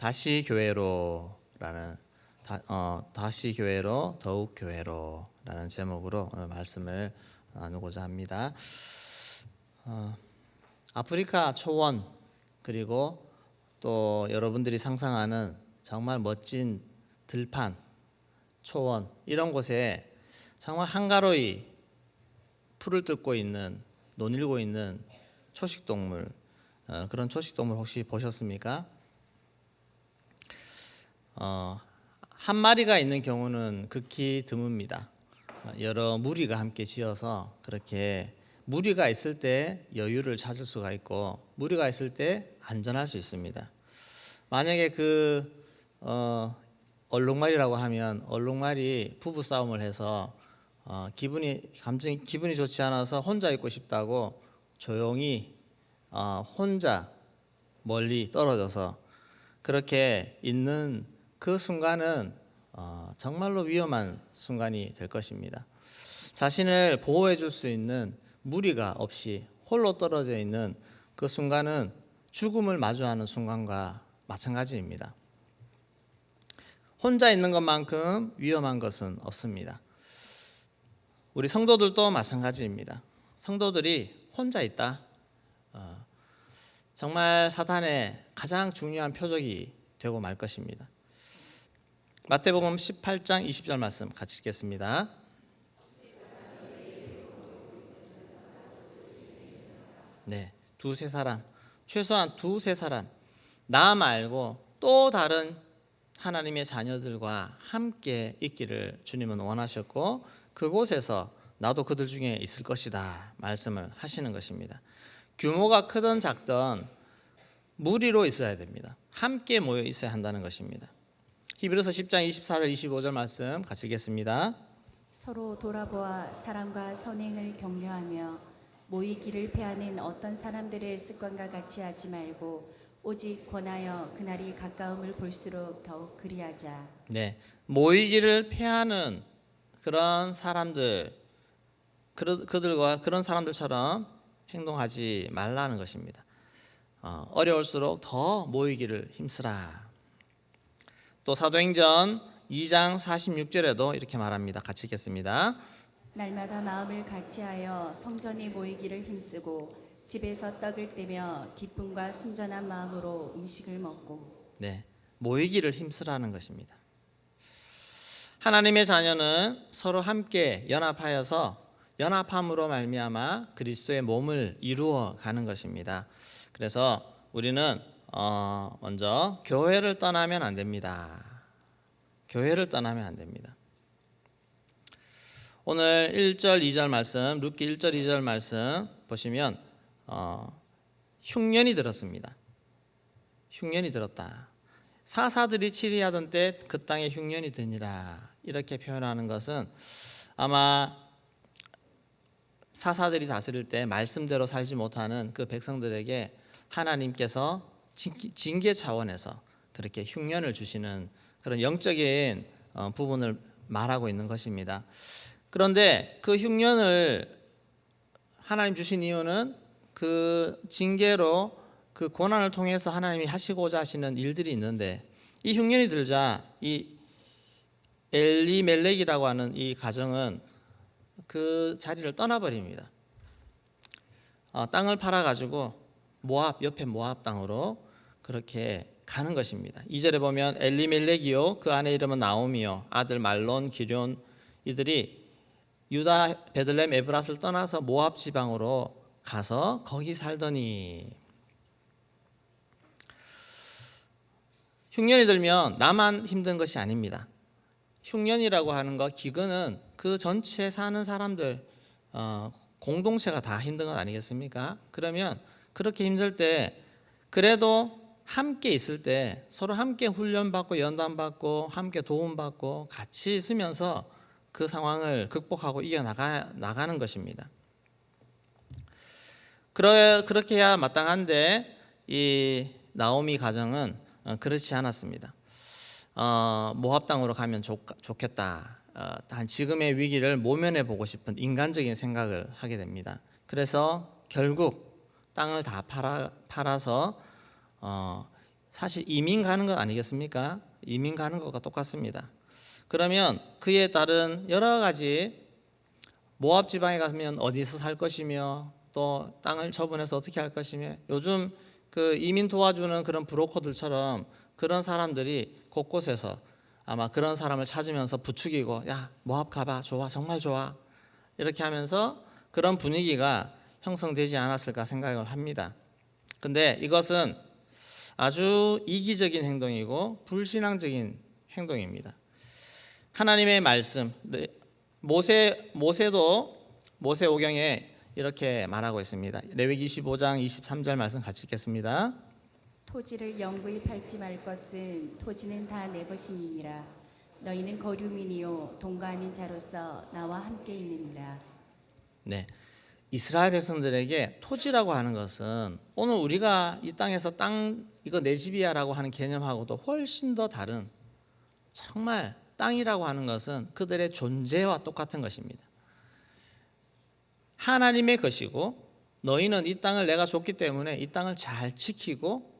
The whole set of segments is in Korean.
다시 교회로라는 다시 교회로 더욱 교회로라는 제목으로 오늘 말씀을 나누고자 합니다. 아프리카 초원 그리고 또 여러분들이 상상하는 정말 멋진 들판, 초원 이런 곳에 정말 한가로이 풀을 뜯고 있는 논일고 있는 초식동물 그런 초식동물 혹시 보셨습니까? 한 마리가 있는 경우는 극히 드뭅니다. 여러 무리가 함께 지어서 그렇게 무리가 있을 때 여유를 찾을 수가 있고 무리가 있을 때 안전할 수 있습니다. 만약에 얼룩말이라고 하면 얼룩말이 부부 싸움을 해서 기분이 좋지 않아서 혼자 있고 싶다고 조용히 혼자 멀리 떨어져서 그렇게 있는 그 순간은 정말로 위험한 순간이 될 것입니다. 자신을 보호해 줄 수 있는 무리가 없이 홀로 떨어져 있는 그 순간은 죽음을 마주하는 순간과 마찬가지입니다. 혼자 있는 것만큼 위험한 것은 없습니다. 우리 성도들도 마찬가지입니다. 성도들이 혼자 있다. 정말 사탄의 가장 중요한 표적이 되고 말 것입니다. 마태복음 18장 20절 말씀 같이 읽겠습니다. 네, 두세 사람, 최소한 두세 사람, 나 말고 또 다른 하나님의 자녀들과 함께 있기를 주님은 원하셨고 그곳에서 나도 그들 중에 있을 것이다 말씀을 하시는 것입니다. 규모가 크든 작든 무리로 있어야 됩니다. 함께 모여 있어야 한다는 것입니다. 히브리서 10장 24절 25절 말씀 같이 읽겠습니다. 서로 돌아보아 사랑과 선행을 격려하며 모이기를 패하는 어떤 사람들의 습관과 같이 하지 말고 오직 권하여 그날이 가까움을 볼수록 더욱 그리하자. 네, 모이기를 패하는 그런 사람들, 그들과 그런 사람들처럼 행동하지 말라는 것입니다. 어려울수록 더 모이기를 힘쓰라. 또 사도행전 2장 46절에도 이렇게 말합니다. 같이 읽겠습니다. 날마다 마음을 같이하여 성전에 모이기를 힘쓰고 집에서 떡을 떼며 기쁨과 순전한 마음으로 음식을 먹고. 네, 모이기를 힘쓰라는 것입니다. 하나님의 자녀는 서로 함께 연합하여서 연합함으로 말미암아 그리스도의 몸을 이루어 가는 것입니다. 그래서 우리는 먼저 교회를 떠나면 안 됩니다. 교회를 떠나면 안 됩니다. 오늘 1절 2절 말씀, 룻기 1절 2절 말씀 보시면 흉년이 들었습니다. 흉년이 들었다. 사사들이 치리하던 때 그 땅에 흉년이 드니라 이렇게 표현하는 것은 아마 사사들이 다스릴 때 말씀대로 살지 못하는 그 백성들에게 하나님께서 징계 차원에서 그렇게 흉년을 주시는 그런 영적인 부분을 말하고 있는 것입니다. 그런데 그 흉년을 하나님 주신 이유는 그 징계로 그 고난을 통해서 하나님이 하시고자 하시는 일들이 있는데 이 흉년이 들자 이 엘리멜렉이라고 하는 이 가정은 그 자리를 떠나버립니다. 땅을 팔아가지고 옆에 모압 땅으로 그렇게 가는 것입니다. 2절에 보면 엘리멜렉이요 그 아내 이름은 나오미요 아들 말론 기럨 이들이 유다 베들레헴 에브랏을 떠나서 모압 지방으로 가서 거기 살더니 흉년이 들면 나만 힘든 것이 아닙니다. 흉년이라고 하는 것 기근은 그 전체 사는 사람들 공동체가 다 힘든 건 아니겠습니까? 그러면 그렇게 힘들 때 그래도 함께 있을 때 서로 함께 훈련받고 연단받고 함께 도움받고 같이 있으면서 그 상황을 극복하고 이겨나가는 것입니다. 그렇게 해야 마땅한데 이 나오미 가정은 그렇지 않았습니다. 모압 땅으로 가면 좋겠다. 단 지금의 위기를 모면해 보고 싶은 인간적인 생각을 하게 됩니다. 그래서 결국 땅을 다 팔아서 사실 이민 가는 것 아니겠습니까? 이민 가는 것과 똑같습니다. 그러면 그에 따른 여러 가지 모압 지방에 가면 어디서 살 것이며 또 땅을 처분해서 어떻게 할 것이며 요즘 그 이민 도와주는 그런 브로커들처럼 그런 사람들이 곳곳에서 아마 그런 사람을 찾으면서 부추기고 야 모압 가봐 좋아 정말 좋아 이렇게 하면서 그런 분위기가 형성되지 않았을까 생각을 합니다. 근데 이것은 아주 이기적인 행동이고 불신앙적인 행동입니다. 하나님의 말씀 모세도 모세오경에 이렇게 말하고 있습니다. 레위기 25장 23절 말씀 같이 읽겠습니다. 토지를 영구히 팔지 말 것은 토지는 다 내 것임이니라. 너희는 거류민이요 동거 아닌 자로서 나와 함께 있느니라. 네, 이스라엘 백성들에게 토지라고 하는 것은 오늘 우리가 이 땅에서 땅 이거 내 집이야라고 하는 개념하고도 훨씬 더 다른 정말 땅이라고 하는 것은 그들의 존재와 똑같은 것입니다. 하나님의 것이고 너희는 이 땅을 내가 줬기 때문에 이 땅을 잘 지키고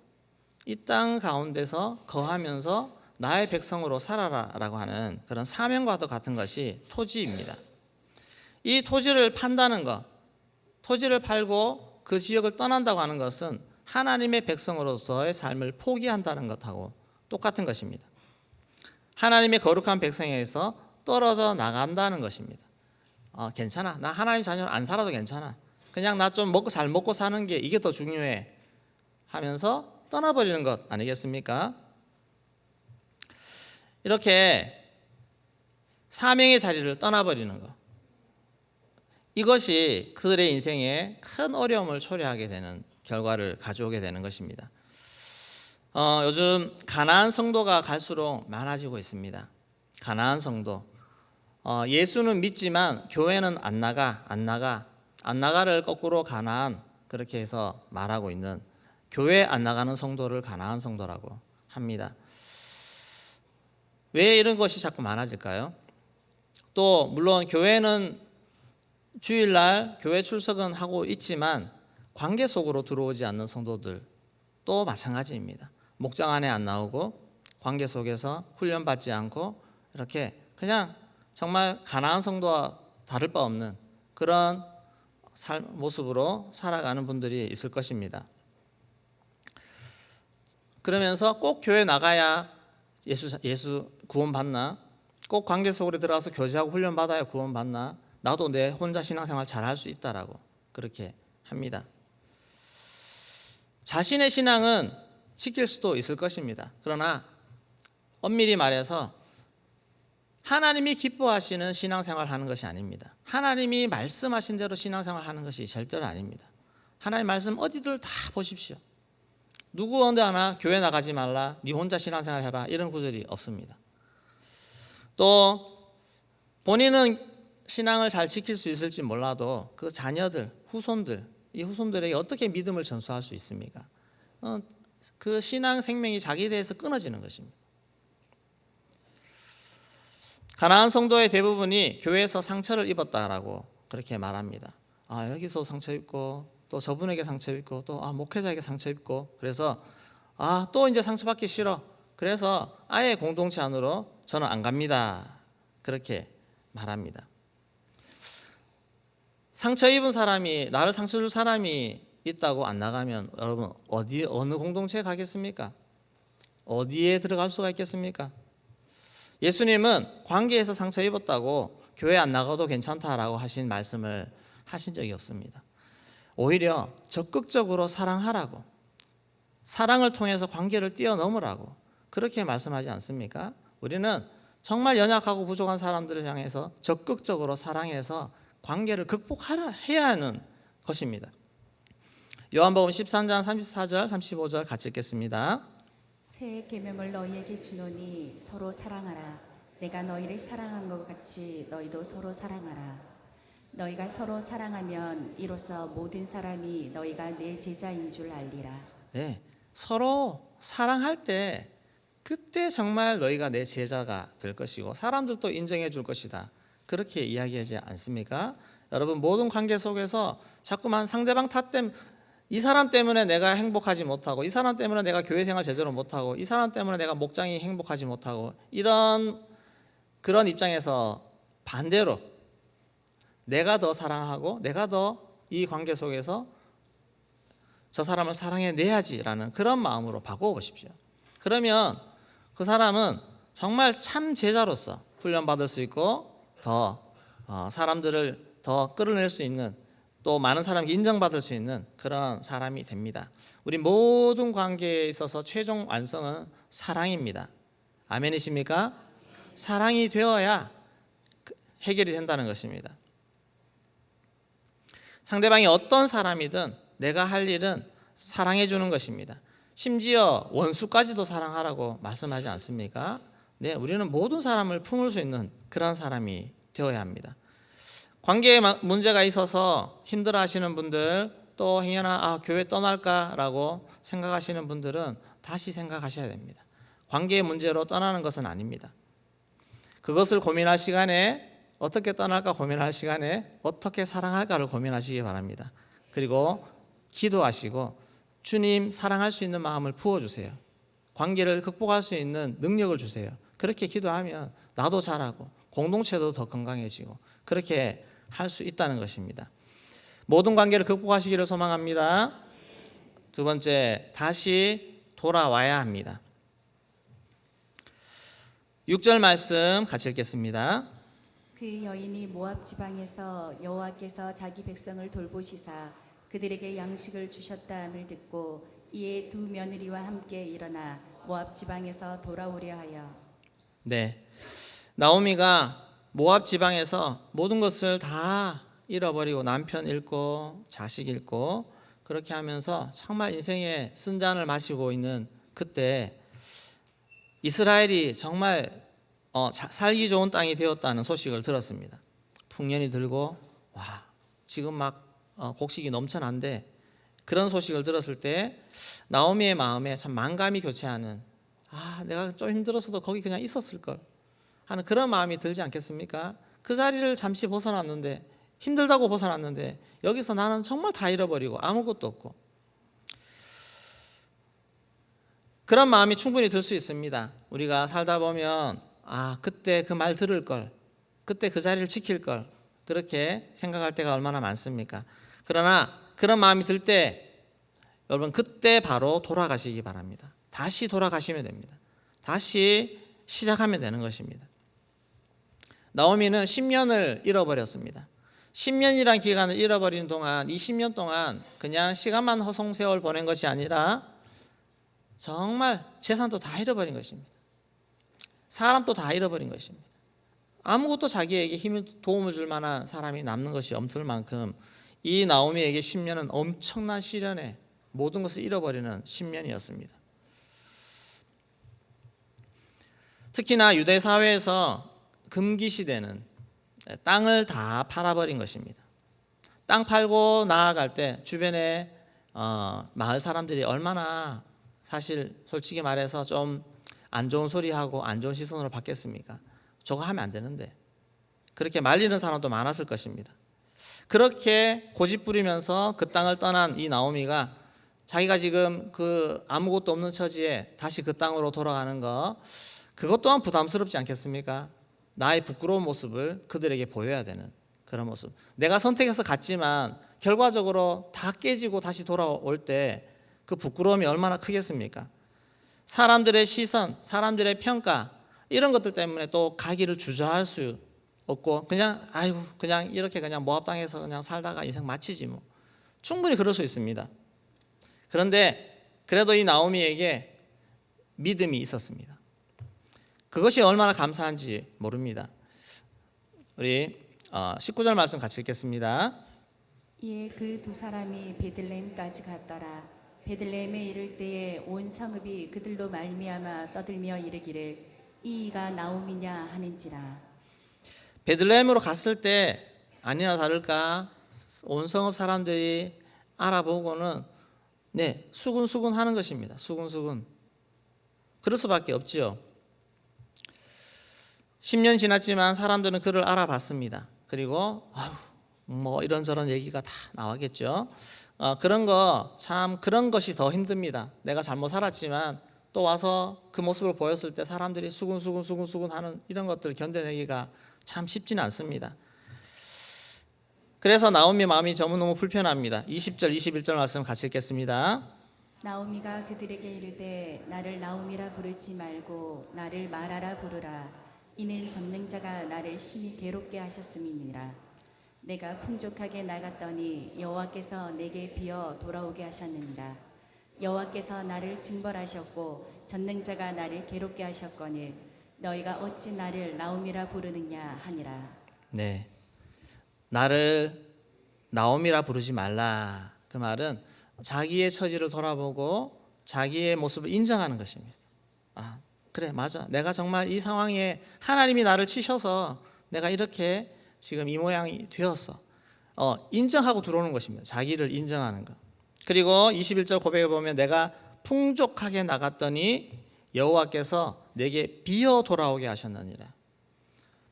이 땅 가운데서 거하면서 나의 백성으로 살아라라고 하는 그런 사명과도 같은 것이 토지입니다. 이 토지를 판다는 것, 토지를 팔고 그 지역을 떠난다고 하는 것은 하나님의 백성으로서의 삶을 포기한다는 것하고 똑같은 것입니다. 하나님의 거룩한 백성에서 떨어져 나간다는 것입니다. 괜찮아. 나 하나님 자녀로 안 살아도 괜찮아. 그냥 나 좀 잘 먹고 사는 게 이게 더 중요해 하면서 떠나버리는 것 아니겠습니까? 이렇게 사명의 자리를 떠나버리는 것. 이것이 그들의 인생에 큰 어려움을 초래하게 되는 결과를 가져오게 되는 것입니다. 요즘 가나안 성도가 갈수록 많아지고 있습니다. 가나안 성도. 예수는 믿지만 교회는 안 나가를 거꾸로 가나안 그렇게 해서 말하고 있는 교회 안 나가는 성도를 가나안 성도라고 합니다. 왜 이런 것이 자꾸 많아질까요? 또 물론 교회는 주일날 교회 출석은 하고 있지만 관계 속으로 들어오지 않는 성도들도 마찬가지입니다. 목장 안에 안 나오고 관계 속에서 훈련받지 않고 이렇게 그냥 정말 가나안 성도와 다를 바 없는 그런 모습으로 살아가는 분들이 있을 것입니다. 그러면서 꼭 교회 나가야 예수 구원받나? 꼭 관계 속으로 들어가서 교제하고 훈련받아야 구원받나? 나도 내 혼자 신앙생활 잘할 수 있다라고 그렇게 합니다. 자신의 신앙은 지킬 수도 있을 것입니다. 그러나 엄밀히 말해서 하나님이 기뻐하시는 신앙생활 하는 것이 아닙니다. 하나님이 말씀하신 대로 신앙생활 하는 것이 절대로 아닙니다. 하나님 말씀 어디들 다 보십시오. 누구 언제 하나 교회 나가지 말라, 네 혼자 신앙생활 해라 이런 구절이 없습니다. 또 본인은 신앙을 잘 지킬 수 있을지 몰라도 그 자녀들, 후손들, 이 후손들에게 어떻게 믿음을 전수할 수 있습니까? 그 신앙 생명이 자기에 대해서 끊어지는 것입니다. 가나안 성도의 대부분이 교회에서 상처를 입었다라고 그렇게 말합니다. 여기서 상처 입고 또 저분에게 상처 입고 또 목회자에게 상처 입고 그래서 또 이제 상처받기 싫어. 그래서 아예 공동체 안으로 저는 안 갑니다. 그렇게 말합니다. 상처 입은 사람이 나를 상처 줄 사람이 있다고 안 나가면 여러분 어느 공동체에 가겠습니까? 어디에 들어갈 수가 있겠습니까? 예수님은 관계에서 상처 입었다고 교회 안 나가도 괜찮다라고 하신 말씀을 하신 적이 없습니다. 오히려 적극적으로 사랑하라고 사랑을 통해서 관계를 뛰어넘으라고 그렇게 말씀하지 않습니까? 우리는 정말 연약하고 부족한 사람들을 향해서 적극적으로 사랑해서 관계를 해야 하는 것입니다. 요한복음 13장 34절 35절 같이 읽겠습니다. 새 계명을 너희에게 주노니 서로 사랑하라. 내가 너희를 사랑한 것 같이 너희도 서로 사랑하라. 너희가 서로 사랑하면 이로써 모든 사람이 너희가 내 제자인 줄 알리라. 네, 서로 사랑할 때 그때 정말 너희가 내 제자가 될 것이고 사람들도 인정해 줄 것이다. 그렇게 이야기하지 않습니까? 여러분 모든 관계 속에서 자꾸만 상대방 탓 때문에 이 사람 때문에 내가 행복하지 못하고, 이 사람 때문에 내가 교회 생활 제대로 못하고, 이 사람 때문에 내가 목장이 행복하지 못하고, 그런 입장에서 반대로 내가 더 사랑하고 내가 더 이 관계 속에서 저 사람을 사랑해내야지라는 그런 마음으로 바꿔보십시오. 그러면 그 사람은 정말 참 제자로서 훈련받을 수 있고 더 사람들을 더 끌어낼 수 있는, 또 많은 사람에게 인정받을 수 있는 그런 사람이 됩니다. 우리 모든 관계에 있어서 최종 완성은 사랑입니다. 아멘이십니까? 사랑이 되어야 해결이 된다는 것입니다. 상대방이 어떤 사람이든 내가 할 일은 사랑해 주는 것입니다. 심지어 원수까지도 사랑하라고 말씀하지 않습니까? 네, 우리는 모든 사람을 품을 수 있는 그런 사람이 되어야 합니다. 관계에 문제가 있어서 힘들어하시는 분들, 또 행여나 교회 떠날까라고 생각하시는 분들은 다시 생각하셔야 됩니다. 관계의 문제로 떠나는 것은 아닙니다. 그것을 고민할 시간에, 어떻게 떠날까 고민할 시간에 어떻게 사랑할까를 고민하시기 바랍니다. 그리고 기도하시고 주님 사랑할 수 있는 마음을 부어주세요. 관계를 극복할 수 있는 능력을 주세요. 그렇게 기도하면 나도 잘하고 공동체도 더 건강해지고 그렇게 할 수 있다는 것입니다. 모든 관계를 극복하시기를 소망합니다. 두 번째, 다시 돌아와야 합니다. 6절 말씀 같이 읽겠습니다. 그 여인이 모압 지방에서 여호와께서 자기 백성을 돌보시사 그들에게 양식을 주셨다함을 듣고 이에 두 며느리와 함께 일어나 모압 지방에서 돌아오려 하여. 네, 나오미가 모압 지방에서 모든 것을 다 잃어버리고 남편 잃고 자식 잃고 그렇게 하면서 정말 인생의 쓴잔을 마시고 있는 그때 이스라엘이 정말 살기 좋은 땅이 되었다는 소식을 들었습니다. 풍년이 들고 지금 막 곡식이 넘쳐난데, 그런 소식을 들었을 때 나오미의 마음에 참 만감이 교체하는, 내가 좀 힘들었어도 거기 그냥 있었을 걸 하는 그런 마음이 들지 않겠습니까? 그 자리를 잠시 벗어났는데, 힘들다고 벗어났는데 여기서 나는 정말 다 잃어버리고 아무것도 없고, 그런 마음이 충분히 들 수 있습니다. 우리가 살다 보면 그때 그 말 들을 걸, 그때 그 자리를 지킬 걸, 그렇게 생각할 때가 얼마나 많습니까? 그러나 그런 마음이 들 때 여러분 그때 바로 돌아가시기 바랍니다. 다시 돌아가시면 됩니다. 다시 시작하면 되는 것입니다. 나오미는 10년을 잃어버렸습니다. 10년이란 기간을 잃어버리는 동안, 이 10년 동안 그냥 시간만 허송세월 보낸 것이 아니라 정말 재산도 다 잃어버린 것입니다. 사람도 다 잃어버린 것입니다. 아무것도 자기에게 힘을 도움을 줄 만한 사람이 남는 것이 없을 만큼 이 나오미에게 10년은 엄청난 시련에 모든 것을 잃어버리는 10년이었습니다. 특히나 유대 사회에서 금기시대는 땅을 다 팔아버린 것입니다. 땅 팔고 나아갈 때 주변에 마을 사람들이 얼마나 사실 솔직히 말해서 좀 안 좋은 소리하고 안 좋은 시선으로 받겠습니까? 저거 하면 안 되는데, 그렇게 말리는 사람도 많았을 것입니다. 그렇게 고집 부리면서 그 땅을 떠난 이 나오미가 자기가 지금 그 아무것도 없는 처지에 다시 그 땅으로 돌아가는 거, 그것 또한 부담스럽지 않겠습니까? 나의 부끄러운 모습을 그들에게 보여야 되는 그런 모습. 내가 선택해서 갔지만 결과적으로 다 깨지고 다시 돌아올 때 그 부끄러움이 얼마나 크겠습니까? 사람들의 시선, 사람들의 평가, 이런 것들 때문에 또 가기를 주저할 수 없고 그냥 이렇게 그냥 모압 땅에서 그냥 살다가 인생 마치지 뭐. 충분히 그럴 수 있습니다. 그런데 그래도 이 나오미에게 믿음이 있었습니다. 그것이 얼마나 감사한지 모릅니다. 우리 19절 말씀 같이 읽겠습니다. 이에 그 두 사람이 베들레헴까지 갔더라. 베들레헴에 이를 때에 온 성읍이 그들로 말미암아 떠들며 이르기를 이가 나오미냐 하는지라. 베들레헴으로 갔을 때 아니나 다를까 온 성읍 사람들이 알아보고는 수근수근 하는 것입니다. 수근수근. 그럴 수밖에 없지요. 10년 지났지만 사람들은 그를 알아봤습니다. 그리고 뭐 이런저런 얘기가 다 나와겠죠. 그런 것이 더 힘듭니다. 내가 잘못 살았지만 또 와서 그 모습을 보였을 때 사람들이 수군수군 하는 이런 것들을 견뎌내기가 참 쉽지는 않습니다. 그래서 나오미 마음이 너무 불편합니다. 20절 21절 말씀 같이 읽겠습니다. 나오미가 그들에게 이르되 나를 나오미라 부르지 말고 나를 마라라 부르라. 이는 전능자가 나를 심히 괴롭게 하셨음이니라. 내가 풍족하게 나갔더니 여호와께서 내게 비어 돌아오게 하셨느니라. 여호와께서 나를 징벌하셨고 전능자가 나를 괴롭게 하셨거늘 너희가 어찌 나를 나오미라 부르느냐 하니라. 네, 나를 나오미라 부르지 말라. 그 말은 자기의 처지를 돌아보고 자기의 모습을 인정하는 것입니다. 그래, 맞아. 내가 정말 이 상황에 하나님이 나를 치셔서 내가 이렇게 지금 이 모양이 되었어. 인정하고 들어오는 것입니다. 자기를 인정하는 것. 그리고 21절 고백에 보면 내가 풍족하게 나갔더니 여호와께서 내게 비어 돌아오게 하셨느니라.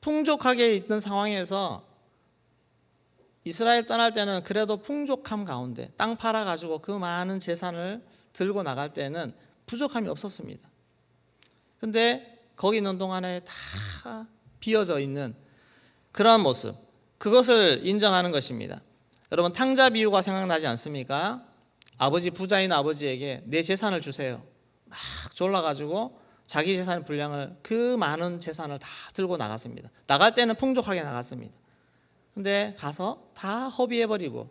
풍족하게 있던 상황에서 이스라엘 떠날 때는 그래도 풍족함 가운데 땅 팔아가지고 그 많은 재산을 들고 나갈 때는 부족함이 없었습니다. 근데 거기 있는 동안에 다 비어져 있는 그러한 모습, 그것을 인정하는 것입니다. 여러분, 탕자 비유가 생각나지 않습니까? 부자인 아버지에게 내 재산을 주세요. 막 졸라가지고 자기 재산의 분량을, 그 많은 재산을 다 들고 나갔습니다. 나갈 때는 풍족하게 나갔습니다. 근데 가서 다 허비해버리고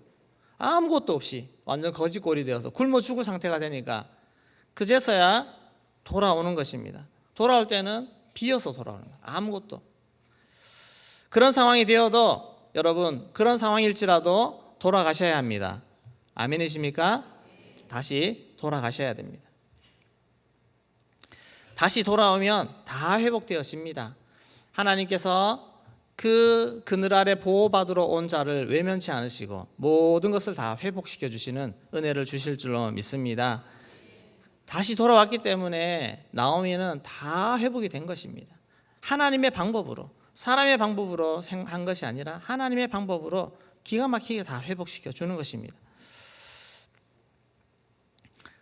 아무것도 없이 완전 거지꼴이 되어서 굶어 죽을 상태가 되니까 그제서야 돌아오는 것입니다. 돌아올 때는 비어서 돌아오는 거예요. 아무것도. 그런 상황이 되어도 여러분, 그런 상황일지라도 돌아가셔야 합니다. 아멘이십니까? 다시 돌아가셔야 됩니다. 다시 돌아오면 다 회복되어집니다. 하나님께서 그 그늘 아래 보호받으러 온 자를 외면치 않으시고 모든 것을 다 회복시켜 주시는 은혜를 주실 줄로 믿습니다. 다시 돌아왔기 때문에 나오미는 다 회복이 된 것입니다. 하나님의 방법으로, 사람의 방법으로 한 것이 아니라 하나님의 방법으로 기가 막히게 다 회복시켜 주는 것입니다.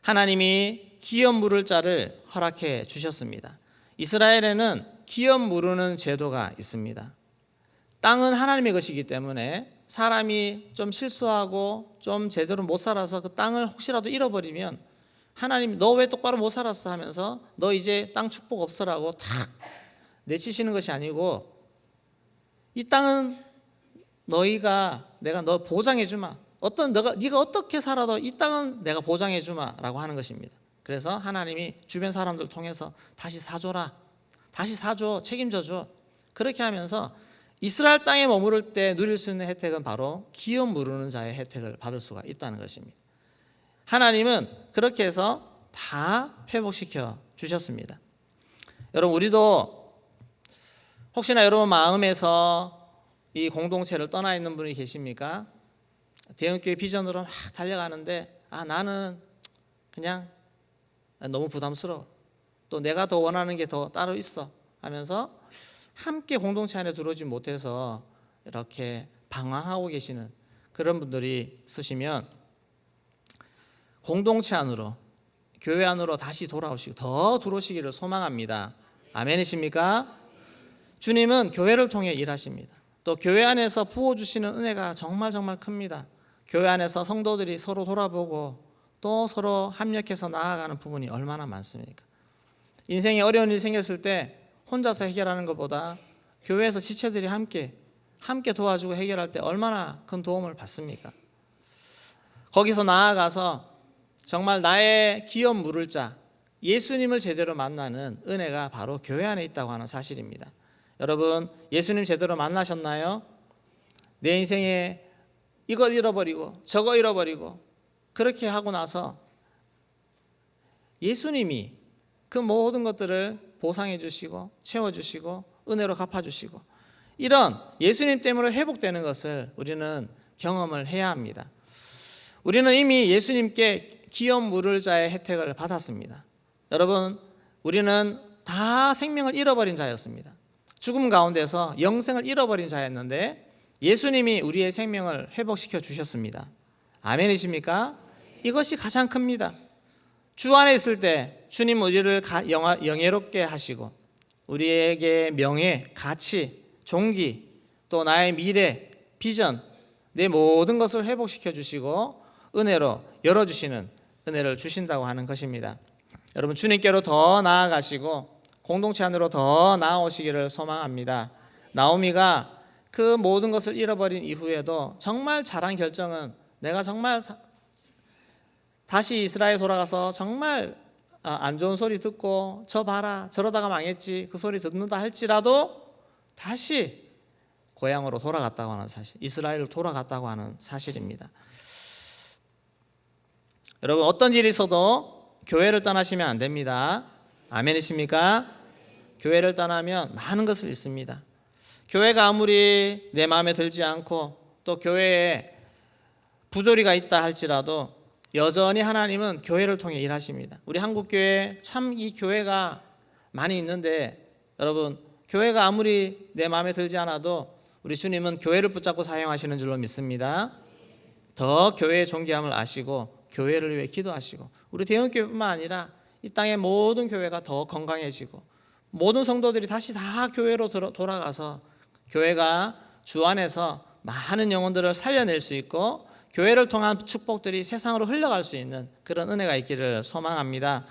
하나님이 기업 물을 자를 허락해 주셨습니다. 이스라엘에는 기업 무르는 제도가 있습니다. 땅은 하나님의 것이기 때문에 사람이 좀 실수하고 좀 제대로 못 살아서 그 땅을 혹시라도 잃어버리면 하나님이 너 왜 똑바로 못 살았어 하면서 너 이제 땅 축복 없어라고 탁 내치시는 것이 아니고, 이 땅은 내가 너 보장해 주마. 네가 어떻게 살아도 이 땅은 내가 보장해 주마라고 하는 것입니다. 그래서 하나님이 주변 사람들 통해서 다시 사줘라. 다시 사줘. 책임져 줘. 그렇게 하면서 이스라엘 땅에 머무를 때 누릴 수 있는 혜택은 바로 기업 무르는 자의 혜택을 받을 수가 있다는 것입니다. 하나님은 그렇게 해서 다 회복시켜 주셨습니다. 여러분, 우리도 혹시나 여러분 마음에서 이 공동체를 떠나 있는 분이 계십니까? 대형교회 비전으로 막 달려가는데 나는 그냥 너무 부담스러워. 또 내가 더 원하는 게 더 따로 있어 하면서 함께 공동체 안에 들어오지 못해서 이렇게 방황하고 계시는 그런 분들이 있으시면 공동체 안으로, 교회 안으로 다시 돌아오시고 더 들어오시기를 소망합니다. 아멘이십니까? 주님은 교회를 통해 일하십니다. 또 교회 안에서 부어주시는 은혜가 정말 큽니다. 교회 안에서 성도들이 서로 돌아보고 또 서로 합력해서 나아가는 부분이 얼마나 많습니까? 인생에 어려운 일이 생겼을 때 혼자서 해결하는 것보다 교회에서 지체들이 함께 도와주고 해결할 때 얼마나 큰 도움을 받습니까? 거기서 나아가서 정말 나의 기업 물을 자, 예수님을 제대로 만나는 은혜가 바로 교회 안에 있다고 하는 사실입니다. 여러분, 예수님 제대로 만나셨나요? 내 인생에 이거 잃어버리고 저거 잃어버리고 그렇게 하고 나서 예수님이 그 모든 것들을 보상해 주시고 채워주시고 은혜로 갚아주시고, 이런 예수님 때문에 회복되는 것을 우리는 경험을 해야 합니다. 우리는 이미 예수님께 기업 물을 자의 혜택을 받았습니다. 여러분, 우리는 다 생명을 잃어버린 자였습니다. 죽음 가운데서 영생을 잃어버린 자였는데 예수님이 우리의 생명을 회복시켜 주셨습니다. 아멘이십니까? 이것이 가장 큽니다. 주 안에 있을 때 주님 우리를 영예롭게 하시고 우리에게 명예, 가치, 종기, 또 나의 미래, 비전, 내 모든 것을 회복시켜 주시고 은혜로 열어주시는 은혜를 주신다고 하는 것입니다. 여러분, 주님께로 더 나아가시고 공동체 안으로 더 나아오시기를 소망합니다. 나오미가 그 모든 것을 잃어버린 이후에도 정말 잘한 결정은, 내가 정말 다시 이스라엘 돌아가서 정말 안 좋은 소리 듣고 저 봐라 저러다가 망했지 그 소리 듣는다 할지라도 다시 고향으로 돌아갔다고 하는 사실, 이스라엘로 돌아갔다고 하는 사실입니다. 여러분, 어떤 일이 있어도 교회를 떠나시면 안 됩니다. 아멘이십니까? 교회를 떠나면 많은 것을 잃습니다. 교회가 아무리 내 마음에 들지 않고 또 교회에 부조리가 있다 할지라도 여전히 하나님은 교회를 통해 일하십니다. 우리 한국교회 참 이 교회가 많이 있는데 여러분, 교회가 아무리 내 마음에 들지 않아도 우리 주님은 교회를 붙잡고 사용하시는 줄로 믿습니다. 더 교회의 존귀함을 아시고 교회를 위해 기도하시고 우리 대형교회뿐만 아니라 이 땅의 모든 교회가 더 건강해지고 모든 성도들이 다시 다 교회로 돌아가서 교회가 주 안에서 많은 영혼들을 살려낼 수 있고 교회를 통한 축복들이 세상으로 흘러갈 수 있는 그런 은혜가 있기를 소망합니다.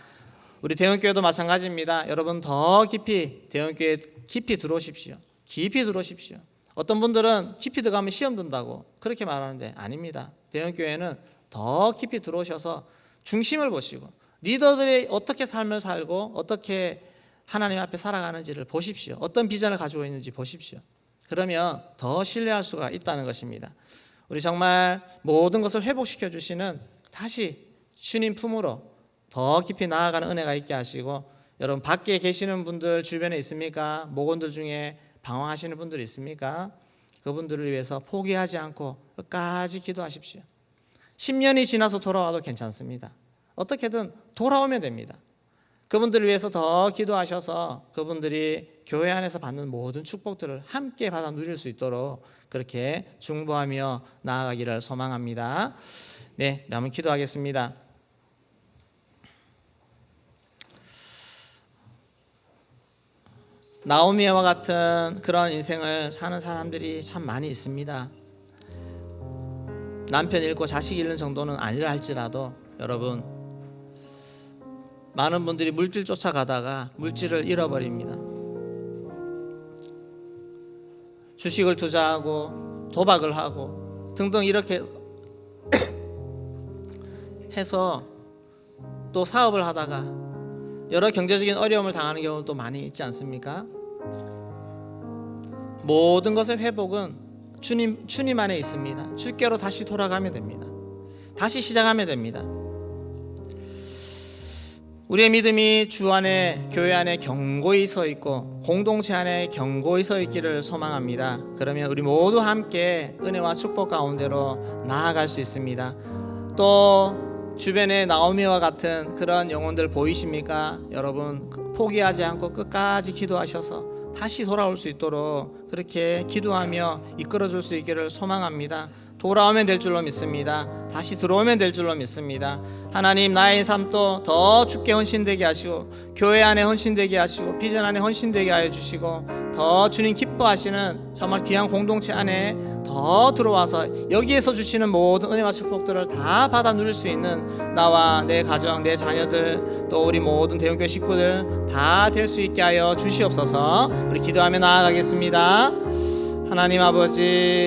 우리 대형교회도 마찬가지입니다. 여러분, 더 깊이 대형교회 깊이 들어오십시오. 깊이 들어오십시오. 어떤 분들은 깊이 들어가면 시험 든다고 그렇게 말하는데 아닙니다. 대형교회는 더 깊이 들어오셔서 중심을 보시고 리더들이 어떻게 삶을 살고 어떻게 하나님 앞에 살아가는지를 보십시오. 어떤 비전을 가지고 있는지 보십시오. 그러면 더 신뢰할 수가 있다는 것입니다. 우리 정말 모든 것을 회복시켜 주시는 다시 주님 품으로 더 깊이 나아가는 은혜가 있게 하시고, 여러분 밖에 계시는 분들 주변에 있습니까? 목원들 중에 방황하시는 분들 있습니까? 그분들을 위해서 포기하지 않고 끝까지 기도하십시오. 10년이 지나서 돌아와도 괜찮습니다. 어떻게든 돌아오면 됩니다. 그분들을 위해서 더 기도하셔서 그분들이 교회 안에서 받는 모든 축복들을 함께 받아 누릴 수 있도록 그렇게 중보하며 나아가기를 소망합니다. 네, 한번 기도하겠습니다. 나오미와 같은 그런 인생을 사는 사람들이 참 많이 있습니다. 남편 잃고 자식 잃는 정도는 아니라 할지라도 여러분, 많은 분들이 물질 쫓아가다가 물질을 잃어버립니다. 주식을 투자하고 도박을 하고 등등 이렇게 해서 또 사업을 하다가 여러 경제적인 어려움을 당하는 경우도 많이 있지 않습니까? 모든 것의 회복은 주님 안에 있습니다. 주께로 다시 돌아가면 됩니다. 다시 시작하면 됩니다. 우리의 믿음이 주 안에, 교회 안에 견고히 서 있고 공동체 안에 견고히 서 있기를 소망합니다. 그러면 우리 모두 함께 은혜와 축복 가운데로 나아갈 수 있습니다. 또 주변에 나오미와 같은 그런 영혼들 보이십니까? 여러분, 포기하지 않고 끝까지 기도하셔서 다시 돌아올 수 있도록 그렇게 기도하며 이끌어줄 수 있기를 소망합니다. 돌아오면 될 줄로 믿습니다. 다시 들어오면 될 줄로 믿습니다. 하나님, 나의 삶도 더 주께 헌신되게 하시고 교회 안에 헌신되게 하시고 비전 안에 헌신되게 하여 주시고 더 주님 기뻐하시는 정말 귀한 공동체 안에 더 들어와서 여기에서 주시는 모든 은혜와 축복들을 다 받아 누릴 수 있는 나와 내 가정, 내 자녀들, 또 우리 모든 대형교회 식구들 다 될 수 있게 하여 주시옵소서. 우리 기도하며 나아가겠습니다. 하나님 아버지,